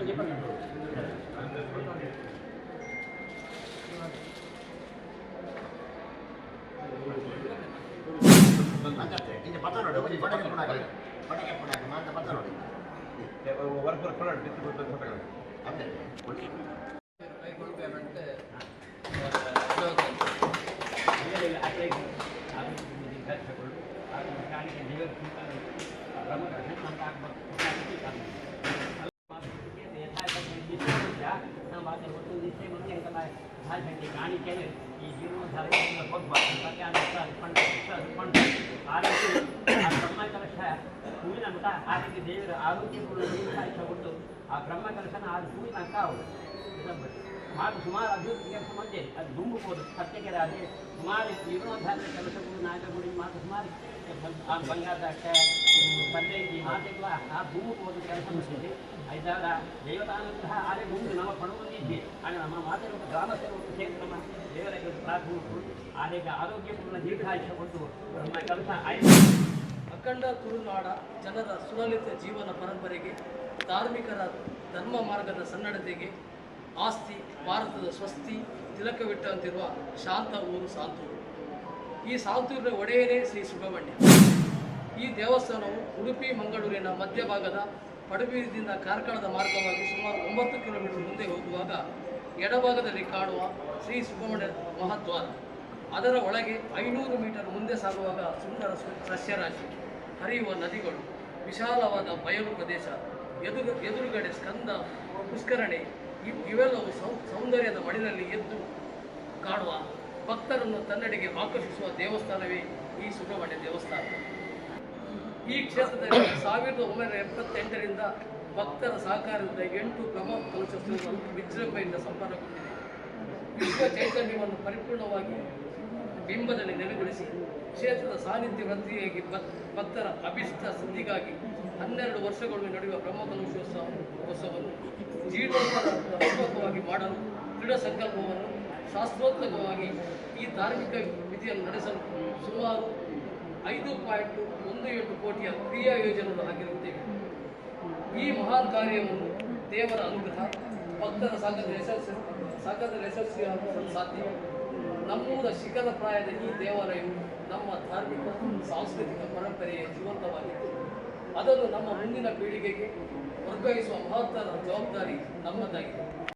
ದೇವರ ಆರೋಗ್ಯಪೂರ್ಣ ಜೀವನ ಇಷ್ಟಪಟ್ಟು ಆ ಬ್ರಹ್ಮ ಕಲಶನ ಅದು ಹೂವಿನ ಕಾವು ಮಾತು ಸುಮಾರು ಅಭಿವೃದ್ಧಿ ಕೆಲಸ ಮಧ್ಯೆ ಅದು ದುಂಬುಬೋದು ಸತ್ಯಗೆರೆ ಅದೇ ಸುಮಾರು ಜೀವನೋದ್ಧಾರದ ಕೆಲಸಗಳು ನಾಗಗುಡಿ ಮಾತು ಸುಮಾರು ಆ ಬಂಗಾರದ ಪದ್ಧತಿ ಮಾತೆಲ್ಲ ಆ ದುಂಬುಬೋದು ಕೆಲಸ ಮಾಡ್ತೀವಿ ಐದಾದ ದೇವತಾನುಗ್ರಹ ಆರೆ ಮುಂದೆ ನಮ್ಮ ಪಣವನ್ನಿದ್ದೆ ಆಗ ನಮ್ಮ ಮಾತೆಯ ಗ್ರಾಮಸ್ಥರು ಸೇರಿ ನಮ್ಮ ದೇವರಿಗೆ ಪ್ರಾರ್ಥನೆ ಆಗ ಆರೋಗ್ಯಪೂರ್ಣ ಜೀವನ ಇಷ್ಟಪಟ್ಟು ಬ್ರಹ್ಮ ಕಲಶ ಆಯ್ತು. ಅಖಂಡ ತುಳುನಾಡ ಜನರ ಸುಲಲಿತ ಜೀವನ ಪರಂಪರೆಗೆ, ಧಾರ್ಮಿಕರ ಧರ್ಮ ಮಾರ್ಗದ ಸನ್ನಡತೆಗೆ ಆಸ್ತಿ ಭಾರತದ ಸ್ವಸ್ತಿ ತಿಲಕವಿಟ್ಟಂತಿರುವ ಶಾಂತ ಊರು ಸಾಂತೂರು. ಈ ಸಾಂತೂರಿನ ಒಡೆಯರೇ ಶ್ರೀ ಸುಬ್ರಹ್ಮಣ್ಯ. ಈ ದೇವಸ್ಥಾನವು ಉಡುಪಿ ಮಂಗಳೂರಿನ ಮಧ್ಯಭಾಗದ ಪಡುಬಿದಿಂದ ಕಾರ್ಕಳದ ಮಾರ್ಗವಾಗಿ ಸುಮಾರು 9 ಕಿಲೋಮೀಟರ್ ಮುಂದೆ ಹೋಗುವಾಗ ಎಡಭಾಗದಲ್ಲಿ ಕಾಣುವ ಶ್ರೀ ಸುಬ್ರಹ್ಮಣ್ಯ ಮಹಾದ್ವಾರ. ಅದರ ಒಳಗೆ 500 ಮೀಟರ್ ಮುಂದೆ ಸಾಗುವಾಗ ಸುಂದರ ಸಸ್ಯರಾಶಿ, ಹರಿಯುವ ನದಿಗಳು, ವಿಶಾಲವಾದ ಬಯಲು ಪ್ರದೇಶ, ಎದುರುಗಡೆ ಸ್ಕಂದ ಪುಷ್ಕರಣೆ, ಇವೆಲ್ಲವೂ ಸೌಂದರ್ಯದ ಮಡಿನಲ್ಲಿ ಎದ್ದು ಕಾಣುವ ಭಕ್ತರನ್ನು ತನ್ನೆಡೆಗೆ ಆಕರ್ಷಿಸುವ ದೇವಸ್ಥಾನವೇ ಈ ಸುಬ್ರಹ್ಮಣ್ಯ ದೇವಸ್ಥಾನ. ಈ ಕ್ಷೇತ್ರದಲ್ಲಿ 1978ರಿಂದ ಭಕ್ತರ ಸಹಕಾರದಿಂದ 8 ಬ್ರಹ್ಮ ಕಲಶೋತ್ಸವಗಳು ವಿಜೃಂಭಣೆಯಿಂದ ಸಂಪನ್ನಗೊಂಡಿದೆ. ವಿಶ್ವ ಚೈತನ್ಯವನ್ನು ಪರಿಪೂರ್ಣವಾಗಿ ಬಿಂಬದಲ್ಲಿ ನೆಲೆಗೊಳಿಸಿ ಕ್ಷೇತ್ರದ ಸಾನ್ನಿಧ್ಯ ವೃದ್ಧಿಯಾಗಿ ಭಕ್ತರ ಅಭಿಷ್ಟ ಸಿದ್ಧಿಗಾಗಿ 12 ವರ್ಷಗಳು ನಡೆಯುವ ಬ್ರಹ್ಮಕಲಶೋತ್ಸವವನ್ನು ಜೀರ್ಣೋದ್ಧಾರಪೂರ್ವಕವಾಗಿ ಮಾಡಲು ದೃಢ ಸಂಕಲ್ಪವನ್ನು ಶಾಸ್ತ್ರೋಕ್ತವಾಗಿ ಈ ಧಾರ್ಮಿಕ ವಿಧಿಯನ್ನು ನಡೆಸಲು ಸುಮಾರು 5.17 ಕೋಟಿಯ ಕ್ರಿಯಾ ಯೋಜನೆಯನ್ನು ಹಾಕಿರುತ್ತೇವೆ. ಈ ಮಹಾನ್ ಕಾರ್ಯವನ್ನು ದೇವರ ಅನುಗ್ರಹ, ಭಕ್ತರ ಸಾಗರದಲ್ಲಿ ಯಶಸ್ವಿಯಾಗಲು ಸಾಧ್ಯ. ನಮ್ಮೂರ ಶಿಖರ ಪ್ರಾಯದ ಈ ದೇವಾಲಯವು ನಮ್ಮ ಧಾರ್ಮಿಕ ಸಾಂಸ್ಕೃತಿಕ ಪರಂಪರೆಯ ಜೀವಂತವಾಗಿದ್ದು ಅದನ್ನು ನಮ್ಮ ಮುಂದಿನ ಪೀಳಿಗೆಗೆ ವರ್ಗಾಯಿಸುವ ಮಹತ್ತರ ಜವಾಬ್ದಾರಿ ನಮ್ಮದಾಗಿದೆ.